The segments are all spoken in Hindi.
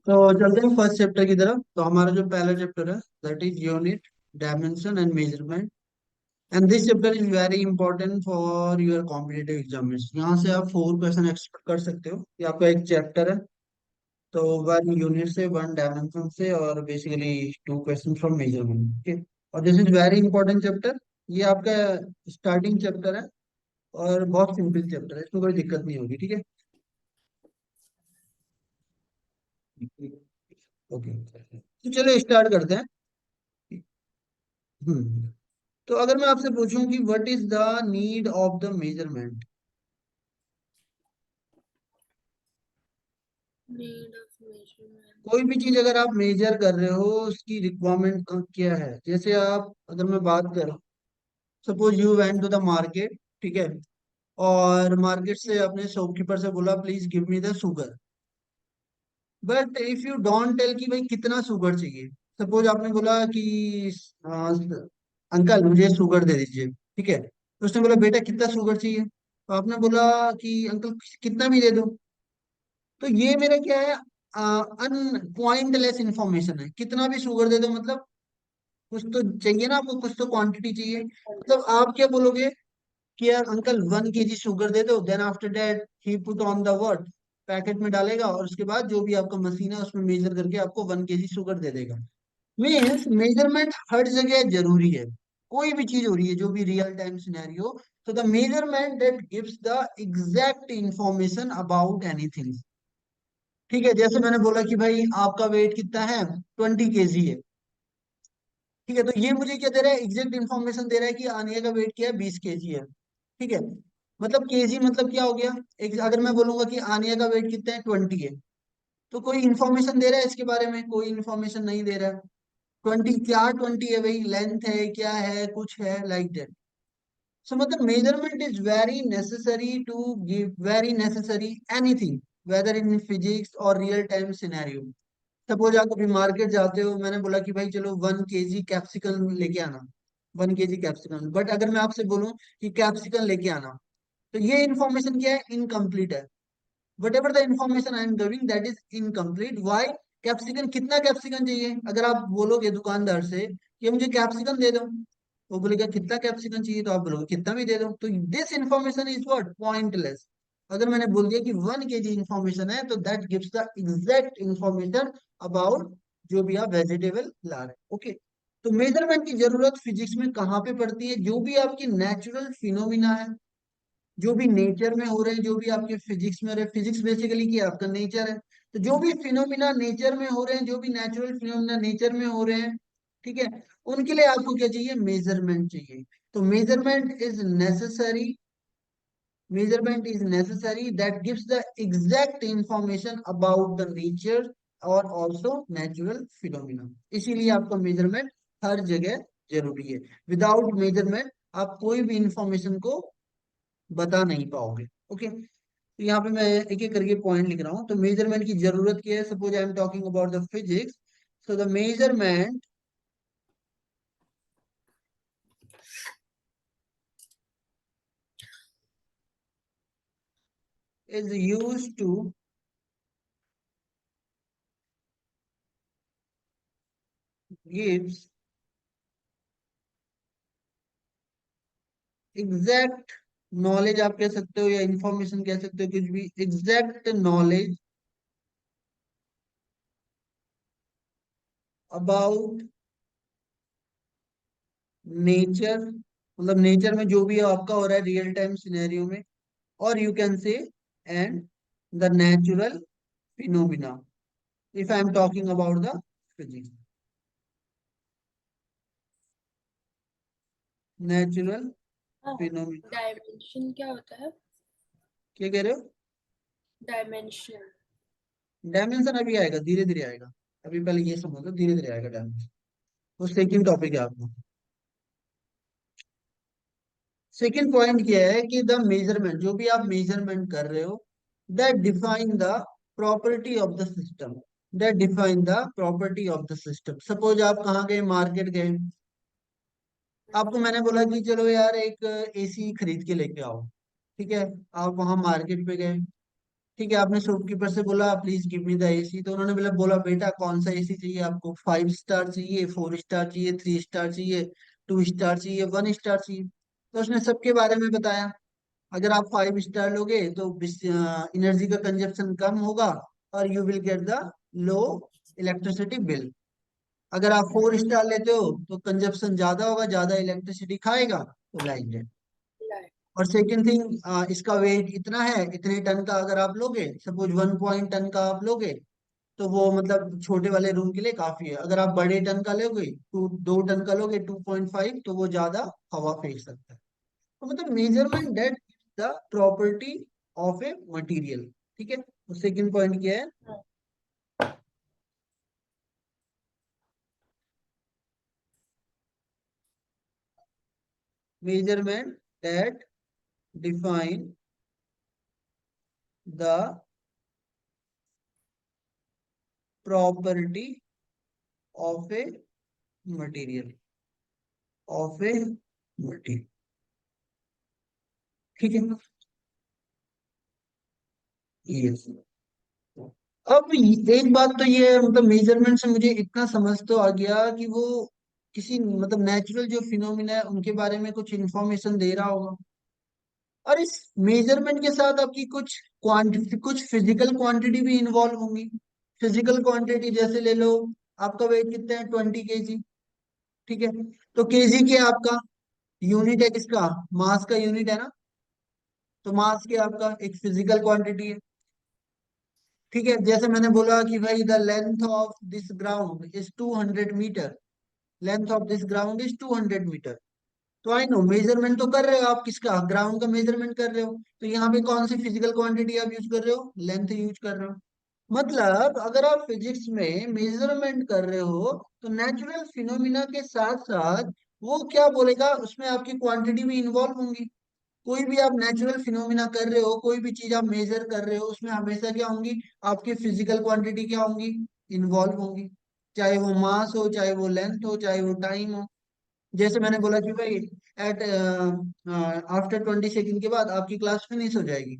तो चलते हैं फर्स्ट चैप्टर की तरफ। तो हमारा जो पहला चैप्टर है that is unit, dimension and measurement. And this chapter is very important for your competitive examination. यहाँ से आप 4 क्वेश्चन एक्सपेक्ट कर सकते हो। ये आपका एक चैप्टर है। तो 1 यूनिट से, 1 डायमेंशन से, और basically 2 question from measurement. Okay. और this is very important chapter. ये आपका स्टार्टिंग चैप्टर है और बहुत सिंपल चैप्टर है, इसमें कोई दिक्कत नहीं होगी। ठीक है। ओके, तो चलो स्टार्ट करते हैं। हम्म तो अगर मैं आपसे पूछूं कि what is the need of the measurement. Need of measurement. कोई भी चीज अगर आप मेजर कर रहे हो, उसकी रिक्वायरमेंट क्या है। जैसे आप, अगर मैं बात करूं, suppose you went to the market. ठीक है। और मार्केट से अपने शॉपकीपर से बोला please give me the sugar. But if you don't tell कि भाई कितना शुगर चाहिए। सपोज आपने बोला कि अंकल मुझे शुगर दे दीजिए। ठीक है। तो उसने बोला बेटा कितना शुगर चाहिए। तो आपने बोला कि अंकल कितना भी दे दो। तो ये मेरा क्या है, अन पॉइंटलेस इंफॉर्मेशन है। कितना भी शुगर दे दो मतलब कुछ तो चाहिए ना आपको, कुछ तो क्वांटिटी चाहिए। मतलब आप क्या बोलोगे कि यार अंकल 1 kg शुगर दे दो, then after that he put on the word, packet में डालेगा और उसके बाद जो भी आपका मशीन है उसमें मेजर करके आपको 1 kg शुगर दे देगा। मीन्स मेजरमेंट हर जगह जरूरी है। कोई भी चीज हो रही है, जो भी रियल टाइम सिनेरियो, तो the measurement that gives the exact information about anything. ठीक है। जैसे मैंने बोला कि भाई आपका वेट कितना है, 20 kg है। ठीक है। तो ये मुझे क्या दे रहा है, एग्जैक्ट इन्फॉर्मेशन दे रहा है कि आनिया का वेट क्या है, 20 kg है। ठीक है। मतलब केजी मतलब क्या हो गया, एक अगर मैं बोलूंगा कि आनिया का वेट कितना है, 20 है, तो कोई इन्फॉर्मेशन दे रहा है इसके बारे में, कोई इन्फॉर्मेशन नहीं दे रहा है। 20 क्या, 20 है भाई, लेंथ है क्या है, कुछ है, लाइक दैट। सो मतलब measurement is very necessary to give, very necessary anything, whether in physics और रियल टाइम सिनेरियो। सपोज आप कभी मार्केट जाते हो, मैंने बोला कि भाई चलो 1 kg कैप्सिकम लेके आना। 1 kg कैप्सिकम, बट अगर मैं आपसे बोलूं कि कैप्सिकम लेके आना, तो ये इन्फॉर्मेशन क्या है, इनकम्प्लीट है। Whatever the information I am giving that is incomplete. Why? Capsicum, कितना कैप्सिकम चाहिए। अगर आप बोलोगे दुकानदार से कि मुझे कैप्सिकम दे दो, वो बोलेगा कितना कैप्सिकम चाहिए, तो आप बोलोगे कितना भी दे दो। तो this information is what, pointless. अगर मैंने बोल दिया कि 1 kg इन्फॉर्मेशन है, तो that gives the exact information about जो भी आप वेजिटेबल ला रहे हैं। ओके। तो मेजरमेंट की जरूरत फिजिक्स में कहाँ पे पड़ती है, जो भी आपकी नेचुरल फिनोमिना है, जो भी नेचर में हो रहे हैं, जो भी आपके फिजिक्स में हो रहे हैं। फिजिक्स बेसिकली क्या है, आपका नेचर है। तो जो भी फिनोमिना नेचर में हो रहे हैं, जो भी नेचुरल फिनोमिना नेचर में हो रहे हैं, ठीक है, उनके लिए आपको क्या चाहिए, मेजरमेंट चाहिए। तो measurement is necessary, measurement is necessary that gives the exact information about the nature और ऑल्सो नेचुरल फिनोमिना। इसीलिए आपका मेजरमेंट हर जगह जरूरी है। विदाउट मेजरमेंट आप कोई भी इंफॉर्मेशन को बता नहीं पाओगे। ओके। तो यहाँ पे मैं एक एक करके पॉइंट लिख रहा हूँ। तो मेजरमेंट की जरूरत क्या है, suppose I am talking about the physics. So the measurement is used to gives exact knowledge, आप कह सकते हो, या इंफॉर्मेशन कह सकते हो, कुछ भी, एग्जैक्ट नॉलेज अबाउट नेचर। मतलब नेचर में जो भी आपका हो रहा है रियल टाइम सिनेरियो में, और you can say and the natural phenomena, if I am talking about the physics, natural हाँ, फिनोमिना। डायमेंशन क्या होता है? क्या कह रहे हो। डायमेंशन। डायमेंशन अभी आएगा, धीरे धीरे आएगा। अभी पहले ये समझ लो, धीरे धीरे आएगा डायमेंशन। वो सेकंड टॉपिक है आपका। सेकंड पॉइंट क्या है कि द मेजरमेंट, जो भी आप मेजरमेंट कर रहे हो, that define the property of the system, that define the property of the system. Suppose आप कहाँ गए, मार्केट गए। आपको मैंने बोला कि चलो यार एक एसी खरीद के लेके आओ। ठीक है। आप वहां मार्केट पे गए। ठीक है, आपने शॉपकीपर से बोला please give me the AC, तो उन्होंने बोला बेटा कौन सा एसी चाहिए आपको, 5 स्टार चाहिए, 4 स्टार चाहिए, 3 स्टार चाहिए, 2 स्टार चाहिए, 1 स्टार चाहिए। तो उसने सबके बारे में बताया। अगर आप 5 स्टार लोगे तो एनर्जी का कंजप्शन कम होगा और you will get the low electricity bill. अगर आप 4 स्टार लेते हो तो कंजप्शन ज्यादा होगा, ज्यादा इलेक्ट्रिसिटी खाएगा, तो लाइक दैट। Right. और सेकंड थिंग, इसका वेट इतना है, इतने टन का अगर आप लोगे, सपोज 1 टन का आप लोगे, तो वो मतलब छोटे वाले रूम के लिए काफी है। अगर आप बड़े टन का लोगे, 2 टन का लोगे, 2.5, तो वो ज्यादा हवा फेंक सकता है। तो मतलब measurement that the property of a material. ठीक है, तो सेकंड पॉइंट क्या है? हाँ, measurement that define the property of a material, of a material. ठीक है, यस। अब एक बात तो ये है, मतलब मेजरमेंट से मुझे इतना समझ तो आ गया कि वो किसी मतलब नेचुरल जो फिनोमिना है उनके बारे में कुछ इंफॉर्मेशन दे रहा होगा। और इस मेजरमेंट के साथ आपकी कुछ क्वांटिटी, कुछ फिजिकल क्वांटिटी भी इन्वॉल्व होंगी। फिजिकल क्वांटिटी जैसे ले लो, आपका वेट कितना है, 20 kg। ठीक है, तो केजी क्या है आपका, यूनिट है किसका, मास का यूनिट है ना। तो मास क्या आपका एक फिजिकल क्वांटिटी है। ठीक है, जैसे मैंने बोला कि भाई the length of this ground is 200 metre, length of this ground is 200 metre. तो आई नो मेजरमेंट तो कर रहे हो आप, किसका, ग्राउंड का मेजरमेंट कर रहे हो। तो यहाँ पे कौन सी फिजिकल क्वांटिटी आप यूज कर रहे हो, लेंथ यूज कर रहे हो। मतलब अगर आप फिजिक्स में मेजरमेंट कर रहे हो, तो नेचुरल फिनोमिना के साथ साथ वो क्या बोलेगा, उसमें आपकी क्वांटिटी भी इन्वॉल्व होंगी। कोई भी आप नेचुरल फिनोमिना कर रहे हो, कोई भी चीज आप मेजर कर रहे हो, उसमें हमेशा क्या होंगी, आपकी फिजिकल क्वांटिटी क्या होंगी, इन्वॉल्व होंगी। चाहे वो मास हो, चाहे वो लेंथ हो, चाहे वो टाइम हो। जैसे मैंने बोला कि भाई एट आफ्टर 20 सेकंड के बाद आपकी क्लास फिनिश हो जाएगी।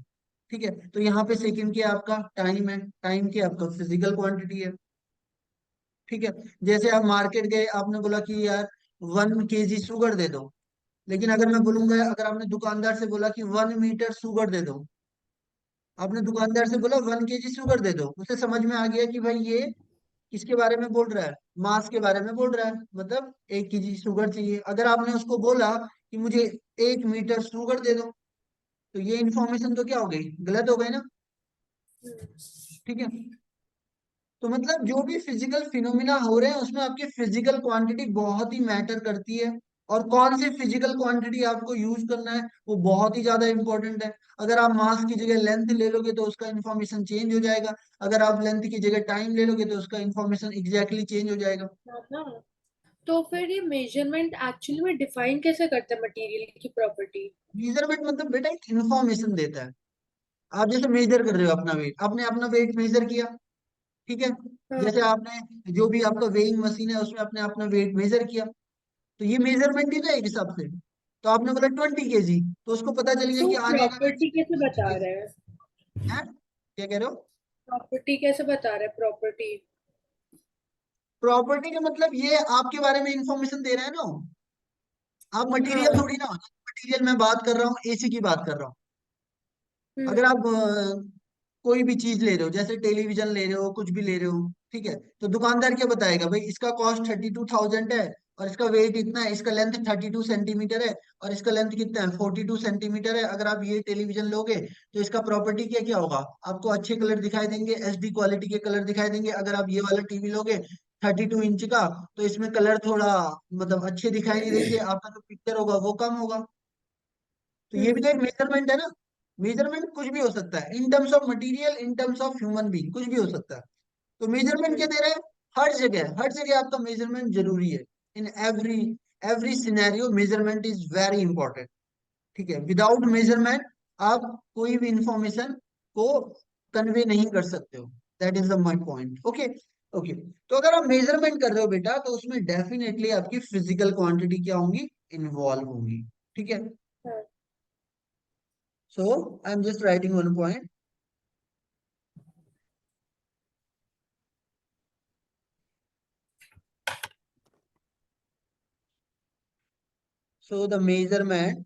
ठीक है, तो यहाँ पे सेकंड की आपका टाइम है, टाइम की आपका फिजिकल क्वांटिटी है। ठीक है, जैसे आप मार्केट गए, आपने बोला कि यार 1 kg शुगर दे दो। लेकिन अगर मैं बोलूंगा, अगर आपने दुकानदार से बोला कि 1 मीटर शुगर दे दो, आपने दुकानदार से बोला 1 kg शुगर दे दो, उसे समझ में आ गया कि भाई ये किसके बारे में बोल रहा है, मास के बारे में बोल रहा है, मतलब 1 kg शुगर चाहिए। अगर आपने उसको बोला कि मुझे 1 मीटर शुगर दे दो, तो ये इन्फॉर्मेशन तो क्या हो गई, गलत हो गई ना। ठीक है, तो मतलब जो भी फिजिकल फिनोमिना हो रहे हैं उसमें आपकी फिजिकल क्वांटिटी बहुत ही मैटर करती है। और कौन सी फिजिकल क्वांटिटी आपको यूज करना है वो बहुत ही ज्यादा इंपॉर्टेंट है। अगर आप मास की जगह लेंथ ले लोगे तो उसका इन्फॉर्मेशन चेंज हो जाएगा। अगर आप लेंथ की जगह टाइम ले लोगे तो उसका इन्फॉर्मेशन एग्जैक्टली चेंज हो जाएगा। हाँ ना। तो फिर ये मेजरमेंट एक्चुअली में डिफाइन कैसे करता है मटेरियल की प्रॉपर्टी? मेजरमेंट मतलब बेटा एक इन्फॉर्मेशन देता है। आप जैसे मेजर कर रहे हो अपना वेट, आपने अपना वेट मेजर किया। ठीक है, हाँ। जैसे आपने जो भी आपका वेइंग मशीन है उसमें आपने अपना वेट मेजर किया, तो ये मेजरमेंट ही ना एक हिसाब से। तो आपने बोला 20 kg, तो उसको पता चल गया तो कि आने वाला प्रॉपर्टी कैसे ट्वेंटी बता के रहा जी है? है। क्या कह रहे हो? प्रॉपर्टी कैसे बता रहा है प्रॉपर्टी? प्रॉपर्टी का मतलब ये आपके बारे में इंफॉर्मेशन दे रहा है ना। आप मटेरियल हाँ। थोड़ी ना, मटेरियल मैं बात कर रहा हूँ, एसी की बात कर रहा हूँ। अगर हम्म। आप कोई भी चीज ले रहे हो, जैसे टेलीविजन ले रहे हो, कुछ भी ले रहे हो, ठीक है, तो दुकानदार क्या बताएगा, भाई इसका कॉस्ट 32,000 है, और इसका वेट इतना है, इसका लेंथ 32 सेंटीमीटर है, और इसका लेंथ कितना है, 42 सेंटीमीटर है। अगर आप ये टेलीविजन लोगे तो इसका प्रॉपर्टी क्या क्या होगा, आपको अच्छे कलर दिखाई देंगे, एचडी क्वालिटी के कलर दिखाई देंगे। अगर आप ये वाला टीवी लोगे 32 इंच का, तो इसमें कलर थोड़ा मतलब अच्छे दिखाई नहीं देंगे, आपका जो पिक्चर होगा वो कम होगा। तो ये भी तो एक मेजरमेंट है ना। मेजरमेंट कुछ भी हो सकता है, in terms of material, in terms of human being, कुछ भी हो सकता है। तो मेजरमेंट क्या दे रहा है, हर जगह आपका मेजरमेंट जरूरी है। In every every scenario measurement is very important. ठीक है, विदाउट मेजरमेंट आप कोई भी इंफॉर्मेशन को कन्वे नहीं कर सकते हो। That is the my point. Okay, okay. तो अगर आप मेजरमेंट कर रहे हो बेटा, तो उसमें डेफिनेटली आपकी फिजिकल क्वांटिटी क्या होंगी, इन्वॉल्व होंगी। ठीक है, हाँ। So I am just writing one point. So the measurement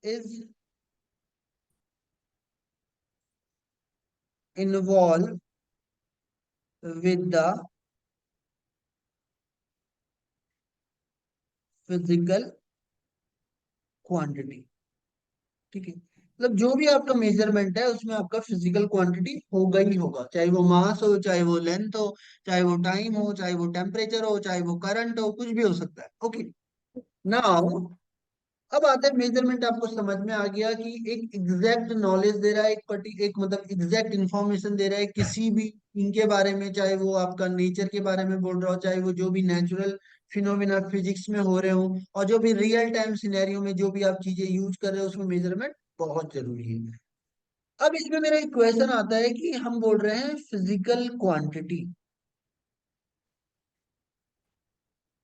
is involved with the physical quantity. ठीक है, मतलब जो भी आपका मेजरमेंट है उसमें आपका फिजिकल क्वांटिटी होगा ही होगा, चाहे वो मास हो, चाहे वो लेंथ हो, चाहे वो टाइम हो, चाहे वो टेम्परेचर हो, चाहे वो करंट हो, कुछ भी हो सकता है। ओके, नाउ अब आते हैं मेजरमेंट। आपको समझ में आ गया कि एक एग्जैक्ट नॉलेज दे रहा है, एक मतलब एग्जैक्ट इंफॉर्मेशन दे रहा है किसी भी इनके बारे में, चाहे वो आपका नेचर के बारे में बोल रहा हो, चाहे वो जो भी नेचुरल फिनोमिना फिजिक्स में हो रहे हो, और जो भी रियल टाइम सिनेरियो में जो भी आप चीजें यूज कर रहे हो, उसमें मेजरमेंट बहुत जरूरी है। अब इसमें मेरा एक क्वेश्चन आता है कि हम बोल रहे हैं physical quantity.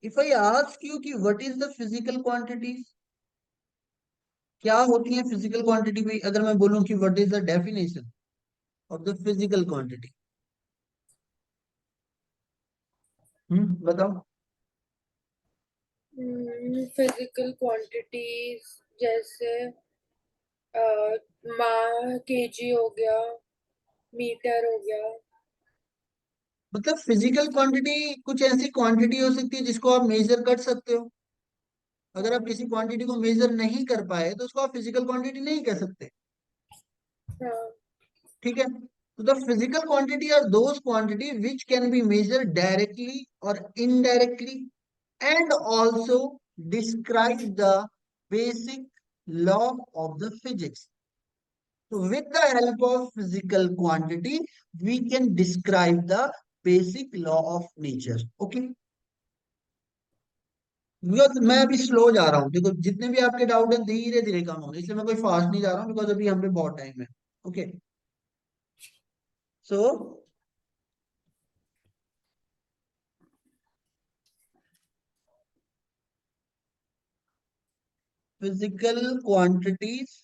If I ask you कि what is the physical quantity, क्या होती है फिजिकल क्वांटिटी भी, अगर मैं बोलूं कि what is the definition of the physical quantity, बताओ। फिजिकल क्वांटिटीज जैसे केजी हो गया, मीटर हो गया। मतलब फिजिकल क्वांटिटी कुछ ऐसी क्वांटिटी हो सकती है जिसको आप मेजर कर सकते हो। अगर आप किसी क्वांटिटी को मेजर नहीं कर पाए तो उसको आप फिजिकल क्वांटिटी नहीं कह सकते। हाँ। ठीक है, तो the physical quantity are those quantity which can be measure directly और indirectly and also describe the basic law of the physics. So with the help of physical quantity, we can describe the basic law of nature. Okay? Because मैं अभी स्लो जा रहा हूँ, देखो जितने भी आपके डाउट है धीरे धीरे कम होंगे, इसलिए मैं कोई फास्ट नहीं जा रहा हूँ, बिकॉज अभी हम पे बहुत टाइम है। ओके, सो फिजिकल क्वांटिटीज,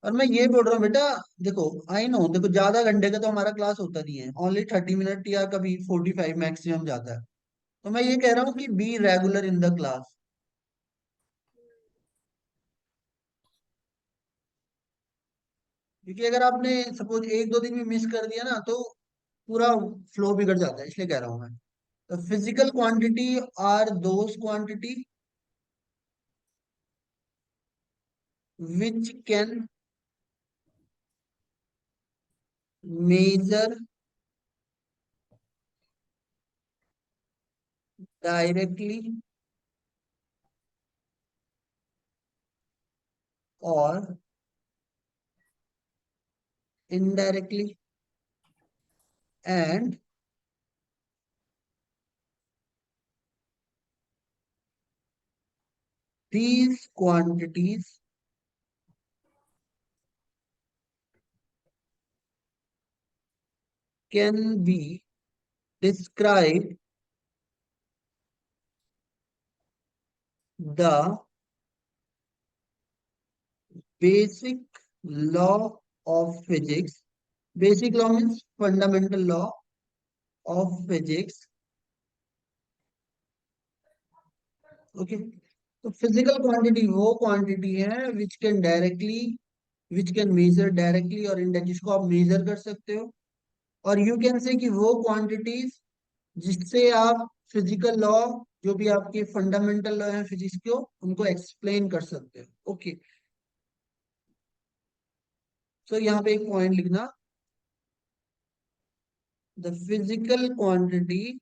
और मैं ये बोल रहा हूँ बेटा, देखो आई नो, देखो ज्यादा घंटे का तो हमारा क्लास होता नहीं है, ओनली 30 मिनट या कभी 45 मैक्सिमम जाता है। तो मैं ये कह रहा हूँ कि be regular in the class. क्योंकि अगर आपने सपोज एक दो दिन में मिस कर दिया ना तो पूरा फ्लो बिगड़ जाता है, इसलिए कह रहा हूं मैं। तो physical quantity are those quantity which can measure directly और indirectly and these quantities can be described the basic law of physics. Basic law means fundamental law of physics. Okay, तो फिजिकल क्वांटिटी वो क्वांटिटी है विच कैन मेजर डायरेक्टली और इनडायरेक्टली, जिसको आप मेजर कर सकते हो। और यू कैन से कि वो क्वांटिटीज जिससे आप फिजिकल लॉ, जो भी आपके फंडामेंटल लॉ है फिजिक्स के, उनको एक्सप्लेन कर सकते हो। ओके, सो यहाँ पे एक पॉइंट लिखना, द फिजिकल क्वांटिटी,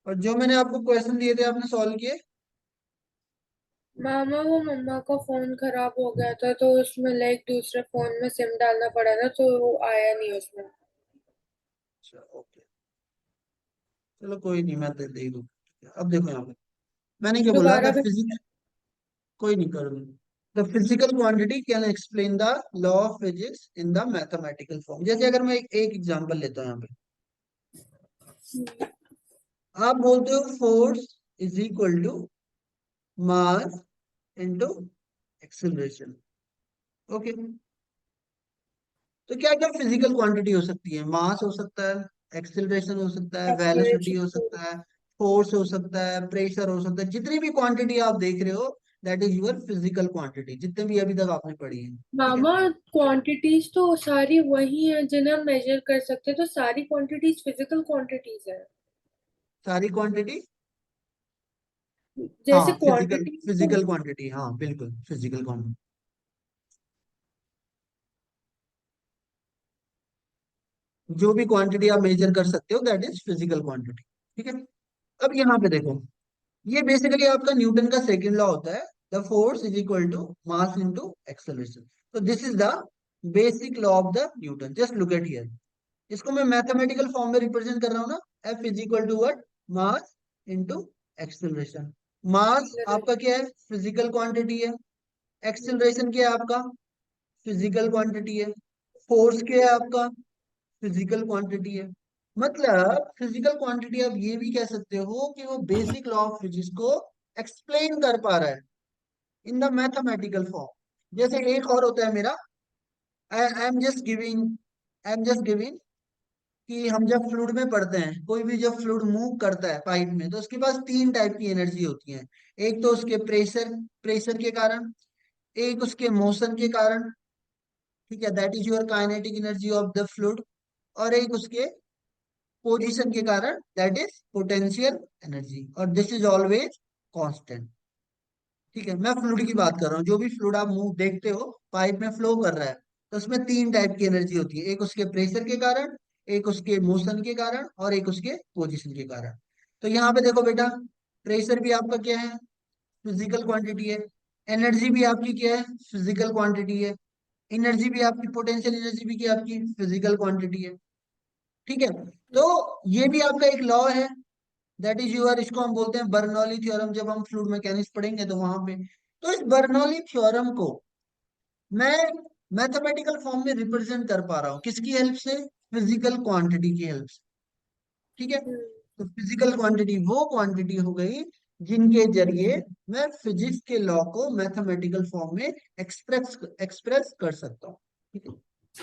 और जो मैंने आपको क्वेश्चन दिए थे आपने सॉल्व किए। मामा वो मम्मा का फोन खराब हो गया था तो उसमें लाइक दूसरे फोन में सिम डालना पड़ा था तो वो आया नहीं उसमें। अच्छा ओके, चलो कोई नहीं, मैं दे दूँ। अब देखो यहाँ पे मैंने क्या बोला, दोबारा द भी। फिजिक्स, कोई नहीं कर दूँ। The physical quantity can explain the law of physics in the mathematical form. जैसे अगर मैं एक एग्जांपल लेता हूँ यहाँ पे, आप बोलते हो force is equal to mass into acceleration. Okay, तो क्या क्या फिजिकल क्वांटिटी हो सकती है? मास हो सकता है, एक्सेलरेशन हो सकता है, वेलोसिटी हो एक्सप्लोरेशन। सकता है, फोर्स हो सकता है, प्रेशर हो सकता है। जितनी भी क्वांटिटी आप देख रहे हो, that is your physical quantity, जितने भी अभी तक आपने पढ़ी है। ठीक है, मामा, क्वांटिटीज तो सारी वही हैं जिन्हें हम मेजर कर सकते हैं, तो सारी क्वांटिटीज फिजिकल क्वांटिटीज है। सारी क्वांटिटी, जैसे हाँ फिजिकल क्वांटिटीज तो। फिजिकल क्वांटिटी, हाँ बिल्कुल फिजिकल क्वांटिटी। जो भी क्वांटिटी आप मेजर कर सकते हो, दैट इज फिजिकल क्वांटिटी। ठीक है, अब यहाँ पे देखो, ये बेसिकली आपका न्यूटन का सेकंड लॉ होता है, the force is equal to mass into acceleration. तो this is the basic law of the Newton. Just look at here, इसको मैं मैथमेटिकल फॉर्म में रिप्रेजेंट कर रहा हूँ ना, F is equal to what, mass into acceleration. Mass आपका क्या है? फिजिकल क्वांटिटी है। एक्सेलरेशन क्या है आपका? फिजिकल क्वांटिटी है। फोर्स क्या है आपका? फिजिकल क्वांटिटी है। मतलब फिजिकल क्वांटिटी आप ये भी कह सकते हो कि वो बेसिक लॉ ऑफ फिजिक्स को एक्सप्लेन कर पा रहा है इन द मैथमेटिकल फॉर्म। जैसे एक और होता है मेरा, आई एम जस्ट गिविंग, कि हम जब फ्लूइड में पढ़ते हैं, कोई भी जब फ्लूइड मूव करता है पाइप में, तो उसके पास तीन टाइप की एनर्जी होती है। एक तो उसके प्रेशर के कारण, एक उसके मोशन के कारण, ठीक है, that is your kinetic energy of the fluid, और एक उसके पोजीशन के कारण, दैट इज पोटेंशियल एनर्जी, और दिस इज ऑलवेज कांस्टेंट। ठीक है, मैं फ्लूइड की बात कर रहा हूँ। जो भी फ्लूइड आप मुंह देखते हो पाइप में फ्लो कर रहा है, तो उसमें तीन टाइप की एनर्जी होती है, एक उसके प्रेशर के कारण, एक उसके मोशन के कारण, और एक उसके पोजीशन के कारण। तो यहाँ पे देखो बेटा, प्रेशर भी आपका क्या है? फिजिकल क्वांटिटी है। एनर्जी भी आपकी क्या है? फिजिकल क्वांटिटी है। एनर्जी भी आपकी, पोटेंशियल एनर्जी भी क्या आपकी? फिजिकल क्वांटिटी है। ठीक है, तो ये भी आपका एक लॉ है, दैट इज यूर, इसको हम बोलते हैं बर्नौली थ्योरम। जब हम फ्लूइड मैकेनिक्स पढ़ेंगे तो वहां पे, तो इस बर्नौली थ्योरम को मैं मैथमेटिकल फॉर्म में रिप्रेजेंट कर पा रहा हूँ, किसकी हेल्प से? फिजिकल क्वांटिटी की हेल्प से। ठीक है, तो फिजिकल क्वांटिटी वो क्वांटिटी हो गई जिनके जरिए मैं फिजिक्स के लॉ को मैथमेटिकल फॉर्म में एक्सप्रेस एक्सप्रेस कर सकता हूँ। ठीक है,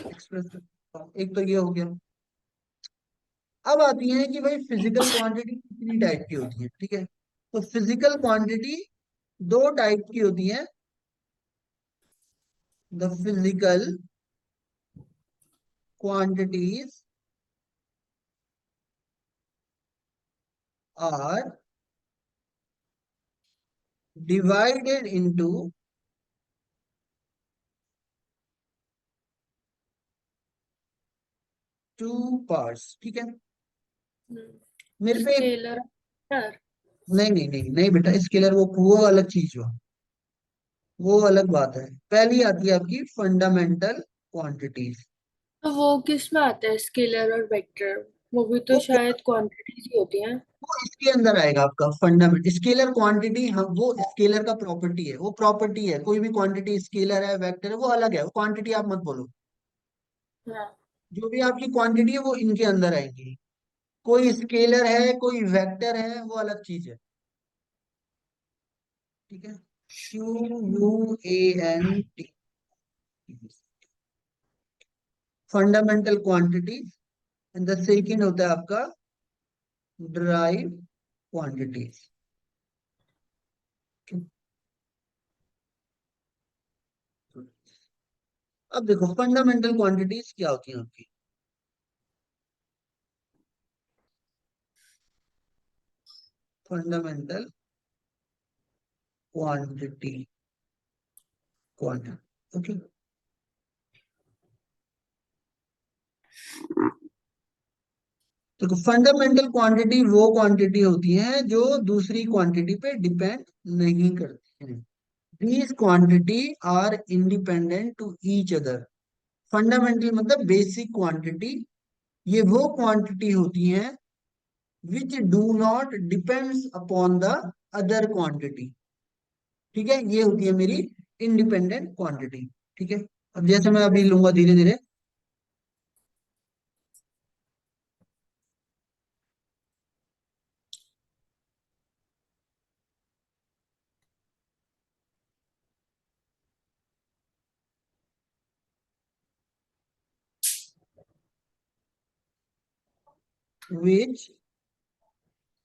एक्सप्रेस कर सकता हूँ। एक तो ये हो गया। अब आती है कि भाई फिजिकल क्वांटिटी कितनी टाइप की होती है। ठीक है, तो फिजिकल क्वांटिटी दो टाइप की होती है। The physical quantities are divided into two parts. ठीक है, मेरे पे स्केलर। नहीं नहीं नहीं नहीं बेटा, स्केलर वो अलग चीज हुआ, वो अलग बात है। पहली आती है आपकी फंडामेंटल क्वांटिटीज। तो वो किस में आता है, स्केलर और वेक्टर? वो भी तो वो शायद क्वांटिटीज ही होती हैं। वो इसके अंदर आएगा आपका फंडामेंट स्केलर क्वांटिटी। हम वो स्केलर का प्रॉपर्टी है, वो प्रॉपर्टी है। कोई भी क्वांटिटी स्केलर है, वेक्टर है, वो अलग है। वो क्वांटिटी आप मत बोलो। हाँ। जो भी आपकी क्वांटिटी है वो इनके अंदर आएंगी। कोई स्केलर है, कोई वेक्टर है, वो अलग चीज है। ठीक है, QUANT, fundamental quantity. And the second होता है आपका ड्राइव क्वांटिटीज। अब देखो फंडामेंटल क्वांटिटीज क्या होती हैं आपकी। Fundamental quantity, quantity, okay. देखो फंडामेंटल क्वांटिटी वो क्वांटिटी होती है जो दूसरी क्वांटिटी पे डिपेंड नहीं करती है। These quantity are independent to each other. Fundamental मतलब बेसिक क्वांटिटी। ये वो क्वांटिटी होती हैं which do not depends upon the other quantity. ठीक है, ये होती है मेरी इंडिपेंडेंट क्वांटिटी। ठीक है, अब जैसे मैं अभी लूंगा धीरे धीरे। Which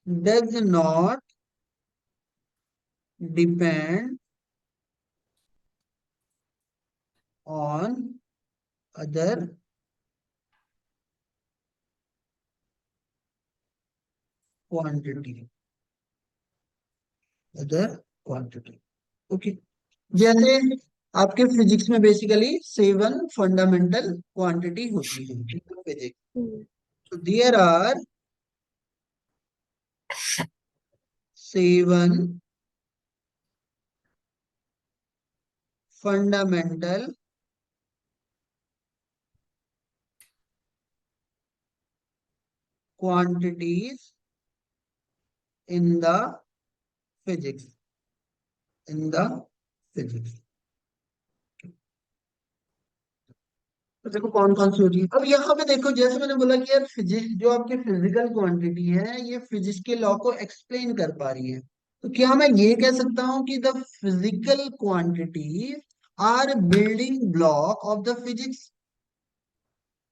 does not depend on other quantity, other quantity. Okay, जैसे आपके फिजिक्स में बेसिकली 7 फंडामेंटल क्वांटिटी होती है फिजिक्स। हम्म। तो there are 7 fundamental quantities in the physics, in the physics। तो देखो कौन कौन सी होती है। अब यहाँ पे देखो, जैसे मैंने बोला कि यार फिजिक्स जो आपकी फिजिकल क्वांटिटी है ये फिजिक्स के लॉ को एक्सप्लेन कर पा रही है। तो क्या मैं ये कह सकता हूँ कि the physical quantity are building block of the physics.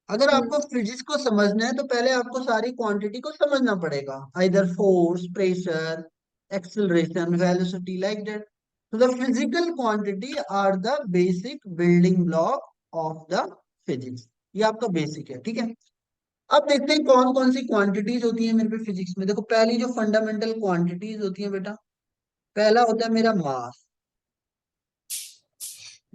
अगर आपको हम्म। फिजिक्स को समझना है तो पहले आपको सारी क्वांटिटी को समझना पड़ेगा, either force, pressure, acceleration, velocity, like that. तो the physical quantity are the basic building block of the physics. ये आपका बेसिक है, ठीक है। अब देखते हैं कौन कौन सी क्वांटिटीज होती है मेरे पे फिजिक्स में। देखो पहली जो फंडामेंटल क्वांटिटीज होती है बेटा, पहला होता है मेरा मास।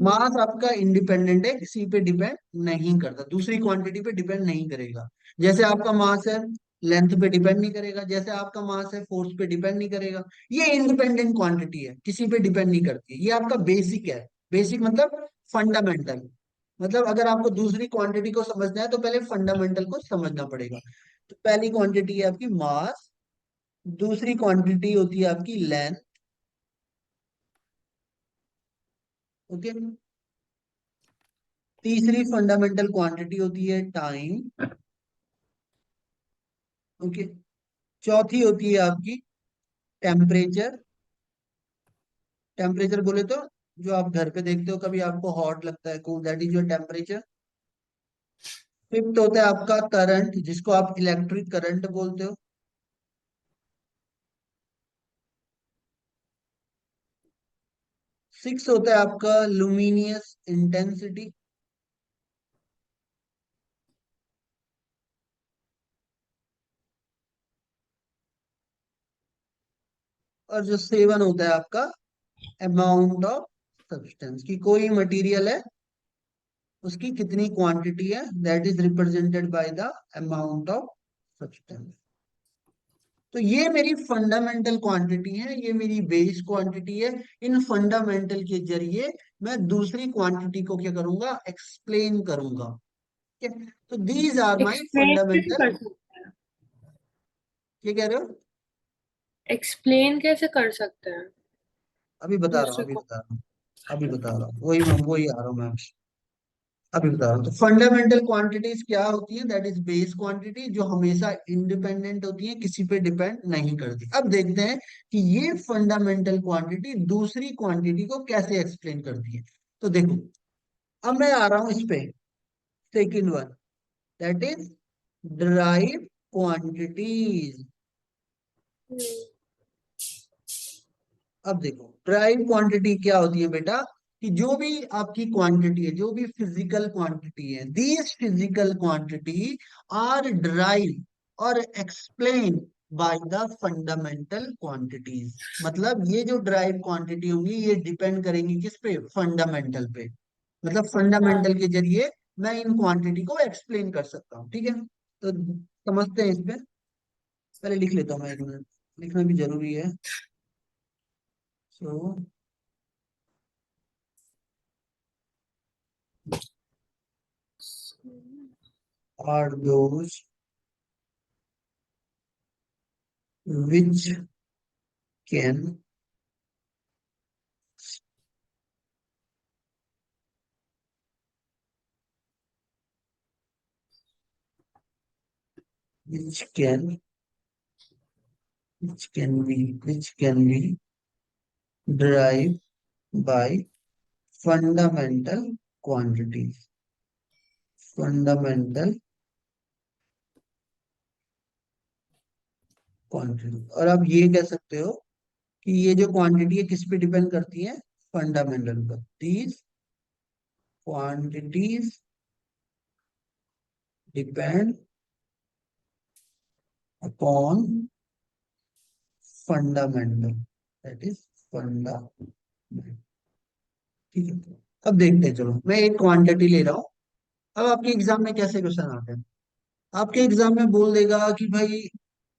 मास आपका इंडिपेंडेंट है, किसी पे डिपेंड नहीं करता, दूसरी क्वांटिटी पे डिपेंड नहीं करेगा। जैसे आपका मास है, लेंथ पे डिपेंड नहीं करेगा। जैसे आपका मास है, फोर्स पे डिपेंड नहीं करेगा। ये इंडिपेंडेंट क्वांटिटी है, किसी पे डिपेंड नहीं करती। ये आपका बेसिक है। बेसिक मतलब फंडामेंटल। मतलब अगर आपको दूसरी क्वांटिटी को समझना है तो पहले फंडामेंटल को समझना पड़ेगा। तो पहली क्वांटिटी है आपकी मास। दूसरी क्वांटिटी होती है आपकी लेंथ। ओके। तीसरी फंडामेंटल क्वांटिटी होती है टाइम। ओके। चौथी होती है आपकी टेम्परेचर। टेम्परेचर बोले तो जो आप घर पे देखते हो, कभी आपको हॉट लगता है, cool, that is your temperature. Fifth होता है आपका करंट, जिसको आप इलेक्ट्रिक करंट बोलते हो। सिक्स होता है आपका लुमिनियस इंटेंसिटी। और जो सेवन होता है आपका अमाउंट ऑफ सब्सटेंस, की कोई मटेरियल है उसकी कितनी क्वांटिटी है, that is represented by the amount of substance. तो ये मेरी फंडामेंटल क्वांटिटी है, ये मेरी बेस क्वांटिटी है। इन फंडामेंटल के जरिए मैं दूसरी क्वांटिटी को क्या करूंगा, एक्सप्लेन करूंगा। ठीक है, तो दीज आर माय एक्सप्लेन कैसे फंडामेंटल। कर सकते हैं? क्या कह रहे हो? एक्सप्लेन कैसे कर सकते हैं अभी बता रहा हूँ, दूसरे अभी को? बता रहा हूँ, अभी बता रहा हूँ, वही आ रहा हूँ मैं। अभी बता रहा हूँ। तो फंडामेंटल क्वांटिटीज क्या होती है, दैट इज बेस क्वांटिटी, जो हमेशा इंडिपेंडेंट होती है, किसी पे डिपेंड नहीं करती। अब देखते हैं कि ये फंडामेंटल क्वांटिटी दूसरी क्वांटिटी को कैसे एक्सप्लेन करती है। तो देखो, अब मैं आ रहा हूं इस पे, second one, that is drive quantities. Hmm. अब देखो ड्राइव क्वांटिटी क्या होती है बेटा, कि जो भी आपकी क्वांटिटी है, जो भी फिजिकल क्वांटिटी है, these physical quantity are drive और explain by the fundamental quantities. मतलब ये जो ड्राइव क्वांटिटी होंगी ये डिपेंड करेंगी किस पे, फंडामेंटल पे। मतलब हाँ। फंडामेंटल के जरिए मैं इन क्वांटिटी को एक्सप्लेन कर सकता हूँ। ठीक है, तो समझते हैं इस पे। पहले लिख लेता हूँ मैं, एक मिनट, लिखना भी जरूरी है। सो are those which can which can which can be derived by fundamental quantities, fundamental quantity. और आप ये कह सकते हो कि ये जो क्वांटिटी है किस पे डिपेंड करती है, फंडामेंटल पर। These quantities depend upon fundamental, that is fundamental. ठीक है, अब देखते हैं, चलो मैं एक क्वांटिटी ले रहा हूँ। अब आपके एग्जाम में कैसे क्वेश्चन आते हैं, आपके एग्जाम में बोल देगा कि भाई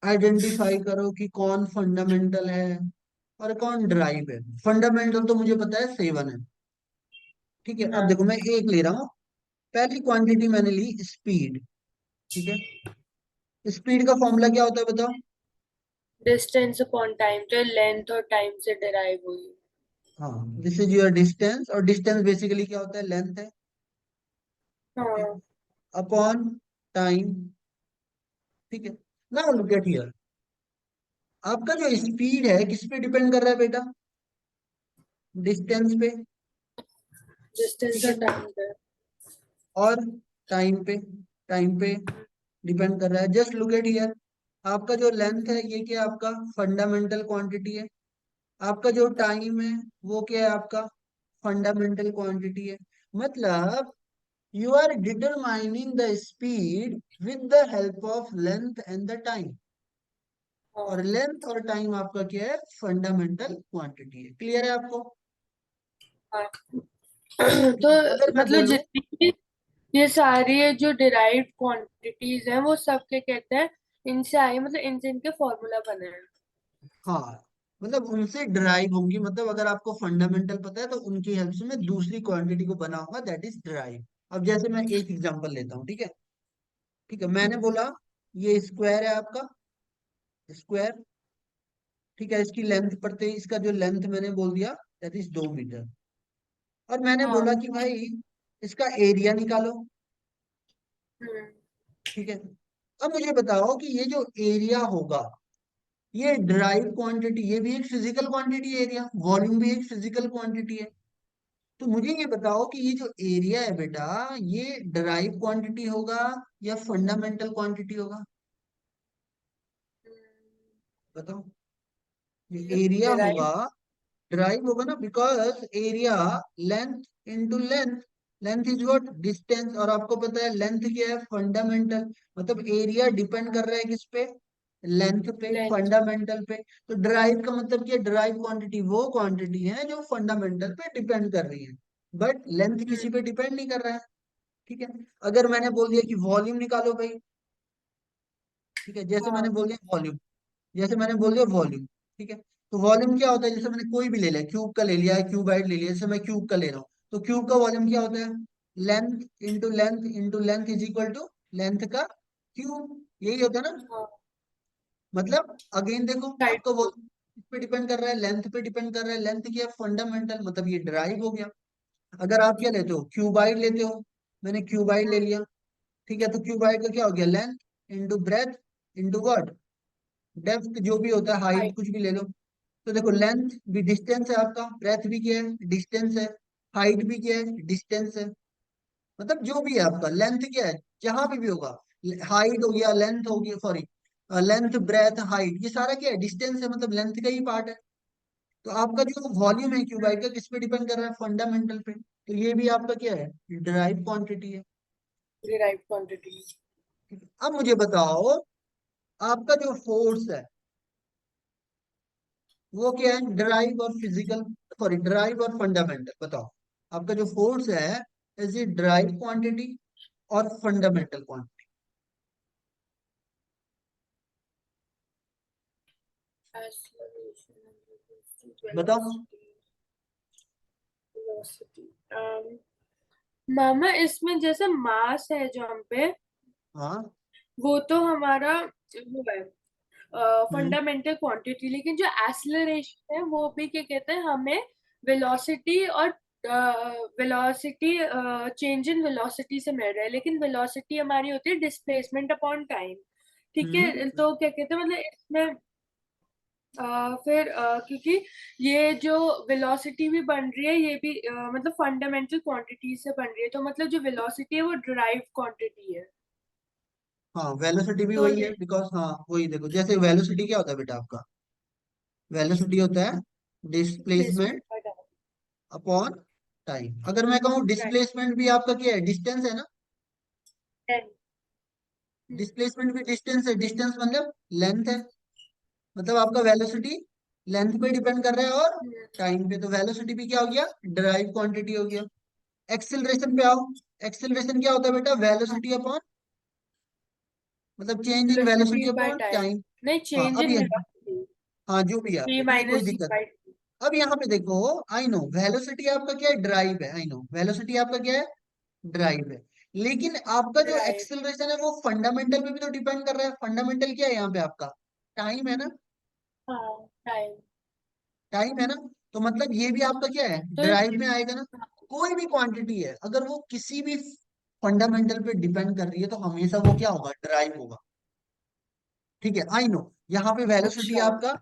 आइडेंटिफाई करो कि कौन फंडामेंटल है और कौन ड्राइव है। फंडामेंटल तो मुझे पता है 7 है। ठीक है, अब हाँ, देखो मैं एक ले रहा हूँ। पहली क्वांटिटी मैंने ली स्पीड। ठीक है, स्पीड का फॉर्मूला क्या होता है बताओ। डिस्टेंस अपॉन टाइम, जो लेंथ और टाइम से डिराइव हुई। हाँ, दिस इज योर डिस्टेंस, और डिस्टेंस बेसिकली क्या होता है, लेंथ है। ठीक है, हाँ, अपॉन टाइम। ठीक है, नाउ लुक एट हियर, आपका जो स्पीड है किस पे डिपेंड कर रहा है बेटा, डिस्टेंस पे। डिस्टेंस ठीक और है, टाइम पे। और टाइम पे, टाइम पे डिपेंड कर रहा है। जस्ट लुक एट हियर, आपका जो लेंथ है ये क्या है, आपका फंडामेंटल क्वांटिटी है। आपका जो टाइम है वो क्या है, आपका फंडामेंटल क्वांटिटी है। मतलब you are determining the speed with the help of length and the time. और हाँ, लेंथ और टाइम आपका क्या है, फंडामेंटल क्वांटिटी है। क्लियर है आपको। हाँ। ठीक तो है, अगर मैं मतलब बोलूं, जितनी भी ये सारी ये जो डिराइव्ड क्वांटिटीज हैं वो सब क्या कहते हैं, इनसे आई, मतलब इनसे इनके फॉर्मूला बने हैं। हाँ, मतलब उनसे ड्राइव होंगी। मतलब अगर आपको फंडामेंटल पता है तो उनकी हेल्प से मैं दूसरी क्वांटिटी को बनाऊंगा, दैट इज ड्राइव। अब जैसे मैं एक एग्जांपल लेता हूँ, ठीक है। ठीक है, मैंने बोला ये स्क्वायर है आपका, स्क्वायर। ठीक है, इसकी लेंथ पढ़ते ही इसका जो लेंथ मैंने बोल दिया दैट इज 2 मीटर। और मैंने बोला हाँ। कि भाई इसका एरिया निकालो। हम्म। ठीक है, अब मुझे बताओ कि ये जो एरिया होगा, ये ड्राइव क्वांटिटी, ये भी एक फिजिकल क्वांटिटी है, एरिया वॉल्यूम भी एक फिजिकल क्वांटिटी है। तो मुझे ये बताओ कि ये जो एरिया है बेटा, ये ड्राइव क्वांटिटी होगा या फंडामेंटल क्वांटिटी होगा, बताओ। ये एरिया डिराइव। होगा, ड्राइव होगा ना, because area length into length. Length is what, distance, और आपको पता है लेंथ क्या है, फंडामेंटल। मतलब एरिया डिपेंड कर रहा है किस पे, लेंथ पे, लेंथ। फंडामेंटल पे। तो ड्राइव का मतलब क्या, ड्राइव क्वांटिटी वो क्वांटिटी है जो फंडामेंटल पे डिपेंड कर रही है, बट लेंथ हम्म। किसी पे डिपेंड नहीं कर रहा है। ठीक है, अगर मैंने बोल दिया कि वॉल्यूम निकालो भाई, ठीक है, जैसे मैंने हाँ, बोल दिया वॉल्यूम, जैसे मैंने बोल दिया वॉल्यूम। ठीक है, तो वॉल्यूम क्या होता है, जैसे मैंने कोई भी ले लिया, क्यूब का ले लिया है, क्यूबाइड ले लिया, जैसे मैं क्यूब का ले रहा हूँ, तो क्यूब का वॉल्यूम क्या होता है, length into length into length is equal to length का क्यूब, यही होता है ना। हाँ। मतलब अगेन देखो, साइड। आपका वॉल्यूम किस पे डिपेंड कर रहा है, लेंथ पे डिपेंड कर रहा है। लेंथ क्या है, फंडामेंटल, मतलब ये ड्राइव हो गया। अगर आप क्या लेते हो, क्यूबाइड लेते हो, मैंने क्यूबाइड ले लिया। ठीक है, तो क्यूबाइड का क्या हो गया, length into breadth into word, depth जो भी होता है, हाइट साइड। कुछ भी ले लो। तो देखो लेंथ भी डिस्टेंस है आपका, ब्रेथ भी क्या है, डिस्टेंस है, हाइट भी क्या है, डिस्टेंस है। मतलब जो भी है आपका लेंथ क्या है, जहां भी होगा, हाइट हो गया, लेंथ हो गया, सॉरी, लेंथ ब्रेथ हाइट, ये सारा क्या है, डिस्टेंस है, मतलब लेंथ का ही पार्ट है। तो आपका जो वॉल्यूम है क्यूबाइड का किस पे डिपेंड कर रहा है, फंडामेंटल पे। तो ये भी आपका क्या है, ड्राइव क्वांटिटी है। Derive quantity. ठीक है? अब मुझे बताओ, आपका जो फोर्स है वो क्या है, ड्राइव और फिजिकल, सॉरी ड्राइव और फंडामेंटल, बताओ। आपका जो फोर्स है, इज इट ड्राइव क्वांटिटी और फंडामेंटल क्वांटिटी। एक्सेलरेशन, बताओ। वेलोसिटी। वेलोसिटी। मामा इसमें जैसे मास है जो हम पे, हाँ। वो तो हमारा वो है हम्म। फंडामेंटल क्वांटिटी, लेकिन जो एक्सेलरेशन है वो भी क्या कहते हैं हमें, वेलोसिटी और वेलोसिटी, चेंज इन वेलोसिटी से मिल रहा है, लेकिन वेलोसिटी हमारी होती है डिस्प्लेसमेंट अपॉन टाइम। ठीक है, तो क्या कहते हैं मतलब इसमें फिर क्योंकि ये जो वेलोसिटी भी बन रही है ये भी मतलब फंडामेंटल क्वांटिटी से बन रही है, तो मतलब जो वेलोसिटी है वो डिराइव्ड क्वांटिटी है। हाँ वेलोसिटी भी तो वही है, बिकॉज हाँ वही देखो, जैसे वेलोसिटी क्या होता है बेटा आपका, वेलोसिटी होता है displacement displacement by time. Upon time. अगर मैं कहूँ डिस्प्लेसमेंट भी आपका क्या है, डिस्टेंस है ना। डिस्प्लेसमेंट भी डिस्टेंस है, डिस्टेंस मतलब लेंथ है। मतलब आपका वेलोसिटी लेंथ पे डिपेंड कर रहा है और टाइम पे, तो वेलोसिटी भी क्या हो गया, ड्राइव क्वांटिटी हो गया। एक्सेलरेशन पे आओ, एक्सेलरेशन क्या होता है बेटा, वेलोसिटी अपॉन, मतलब change in velocity velocity bye upon time. Time. नहीं, हाँ चेंज अब इन ये, वेलोसिटी। हाँ जो भी है वी आपका, ठीक है कोई माइनस डी दिक्कत बाई नहीं। टी। अब यहाँ पे देखो, आई नो वेलोसिटी आपका क्या है, ड्राइव है, आई नो वेलोसिटी आपका क्या है, ड्राइव है। लेकिन आपका जो ड्राइव। एक्सेलरेशन है वो फंडामेंटल पे भी तो डिपेंड कर रहा है। फंडामेंटल क्या है यहाँ पे आपका, टाइम है ना, हाँ, टाइम। टाइम है ना। तो मतलब ये भी आपका क्या है, तो ड्राइव में आएगा ना। कोई भी क्वांटिटी है अगर वो किसी भी फंडामेंटल पे डिपेंड कर रही है तो हमेशा वो क्या होगा, ड्राइव होगा। ठीक है, आई नो यहाँ पे वेलोसिटी अच्छा। आपका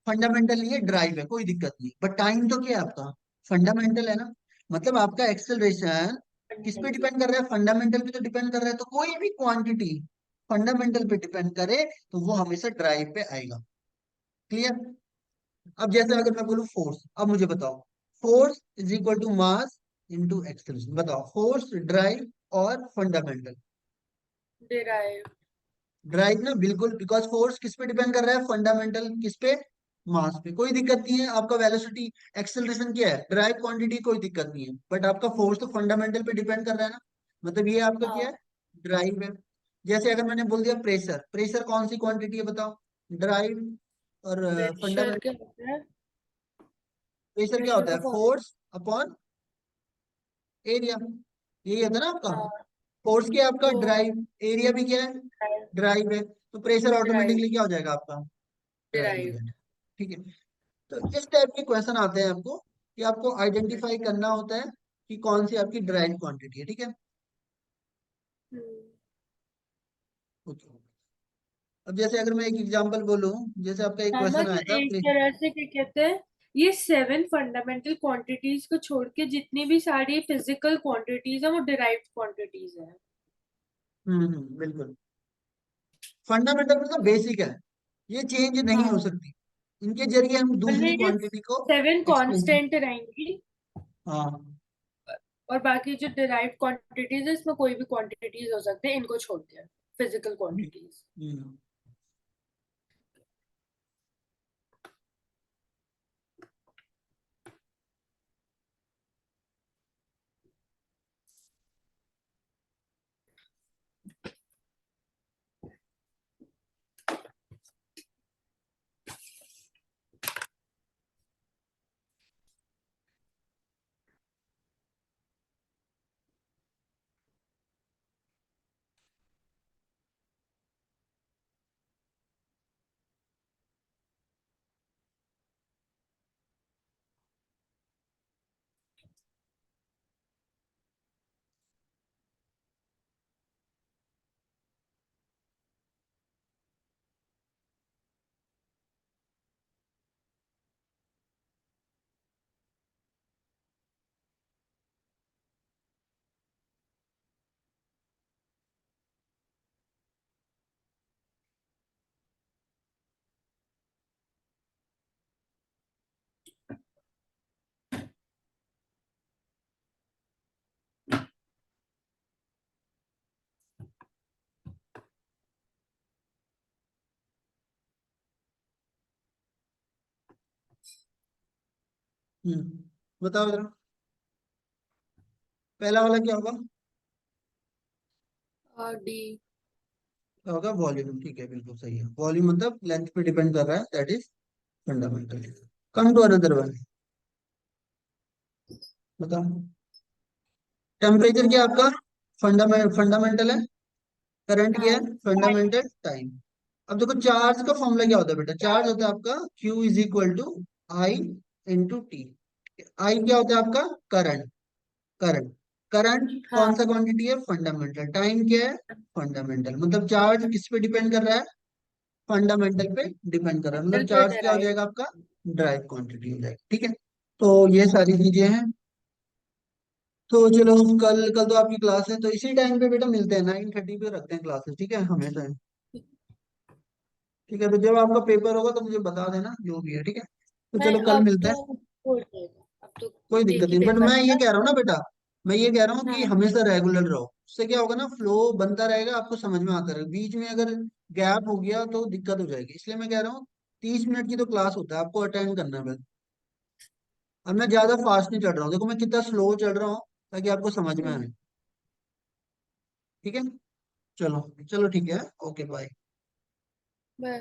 फंडामेंटल नहीं है, ड्राइव है, कोई दिक्कत नहीं, बट टाइम तो क्या है आपका, फंडामेंटल है ना। मतलब आपका एक्सेलरेशन किस पे फंडामेंटल। डिपेंड कर रहा है, फंडामेंटल पे तो डिपेंड कर रहा है। तो कोई भी क्वांटिटी फंडामेंटल पे डिपेंड करे तो वो हमेशा ड्राइव पे आएगा। क्लियर। अब जैसे अगर मैं बोलूँ फोर्स, अब मुझे बताओ, force is equal to mass into acceleration, बताओ फोर्स, ड्राइव और फंडामेंटल। डिराइव। ड्राइव ना, बिल्कुल, बिकॉज फोर्स किस पे डिपेंड कर रहा है, फंडामेंटल किस पे, मास पे। कोई दिक्कत नहीं है, आपका वेलोसिटी एक्सेलरेशन क्या है, ड्राइव क्वांटिटी, कोई दिक्कत नहीं है, बट आपका फोर्स तो फंडामेंटल पे डिपेंड कर रहा है ना। मतलब ये आपका क्या हाँ। है, ड्राइव है। जैसे अगर मैंने बोल दिया प्रेशर, प्रेशर कौन सी क्वांटिटी है बताओ, ड्राइव और प्रेशर फंडामेंटल। क्या होता है? प्रेशर क्या प्रेशर होता का है, फॉर्मूला। फोर्स अपॉन एरिया, यही होता है ना आपका। हाँ। फोर्स क्या है आपका, तो ड्राइव, एरिया भी क्या है, ड्राइव है, तो प्रेशर डिराइव। ऑटोमेटिकली क्या हो जाएगा आपका, ड्राइव हो डिराइव। जाएगा। ठीक है। तो इस टाइप के क्वेश्चन आते हैं आपको, कि आपको आइडेंटिफाई करना होता है कि कौन सी आपकी ड्राइव क्वांटिटी है। ठीक है। ओके। अब जैसे अगर मैं एक एग्जांपल बोलूं, जैसे आपका एक हाँ, क्वेश्चन आया मतलब था एक तरह से क्या कहते हैं, ये 7 फंडामेंटल क्वांटिटीज को छोड़ के जितनी भी सारी फिजिकल क्वांटिटीज है वो डिराइव्ड क्वांटिटीज है। बिल्कुल। फंडामेंटल मतलब बेसिक है, ये चेंज नहीं हो हाँ, सकती, इनके जरिए हम दूसरी मतलब ये क्वांटिटी को 7 एक्सप्लेन। कांस्टेंट रहेंगी। हाँ। और बाकी जो डिराइव्ड क्वांटिटीज है इसमें कोई भी क्वांटिटीज हो सकते हैं, इनको छोड़ के फिजिकल हम्म, क्वांटिटीज। हम्म, बताओ जरा, पहला वाला क्या होगा, डी। क्या होगा, वॉल्यूम। ठीक है, बिल्कुल सही है, वॉल्यूम मतलब लेंथ पे डिपेंड कर रहा है, that is fundamental. Come to another one, बताओ। टेम्परेचर क्या है आपका, फंडामेंटल है। करंट क्या हाँ, है, फंडामेंटल। टाइम। अब देखो चार्ज का फॉर्मूला क्या होता है बेटा, चार्ज होता है आपका Q is equal to I into T. I क्या होता है आपका, करंट, करंट। करंट कौन सा हाँ, क्वांटिटी है? फंडामेंटल। टाइम क्या है? फंडामेंटल। मतलब चार्ज किस पे डिपेंड कर रहा है? फंडामेंटल पे डिपेंड कर रहा है। मतलब मेंटल पे चार्ज क्या हो ड्राइव। जाएगा आपका? ड्राइव क्वांटिटी हो जाएगी। ठीक है, तो ये सारी चीजें हैं। तो चलो, कल कल तो आपकी क्लास है, तो इसी टाइम पे बेटा मिलते हैं, 9:30 पे रखते हैं क्लासेस, ठीक है, हमेशा। ठीक है, तो जब आपका पेपर होगा तो मुझे बता देना जो भी है, ठीक है। तो नहीं, चलो कल अब मिलते तो हैं। हो जाएगा, अब तो कोई दिक्कत एक ही नहीं, बट पेपर मैं ये था। कह रहा हूँ ना बेटा, मैं ये कह रहा हूँ कि हाँ, हमेशा रेगुलर रहो। उससे क्या होगा ना, फ्लो बनता रहेगा, आपको समझ में आता रहेगा। बीच में अगर गैप हो गया तो दिक्कत हो जाएगी, इसलिए मैं कह रहा हूँ 30 मिनट की तो क्लास होता है, आपको अटेंड करना है बस। अब मैं ज्यादा फास्ट नहीं चल रहा हूँ, देखो मैं कितना स्लो चल रहा हूँ, ताकि आपको समझ में आए। ठीक है, चलो चलो ठीक है, ओके बाय। मैं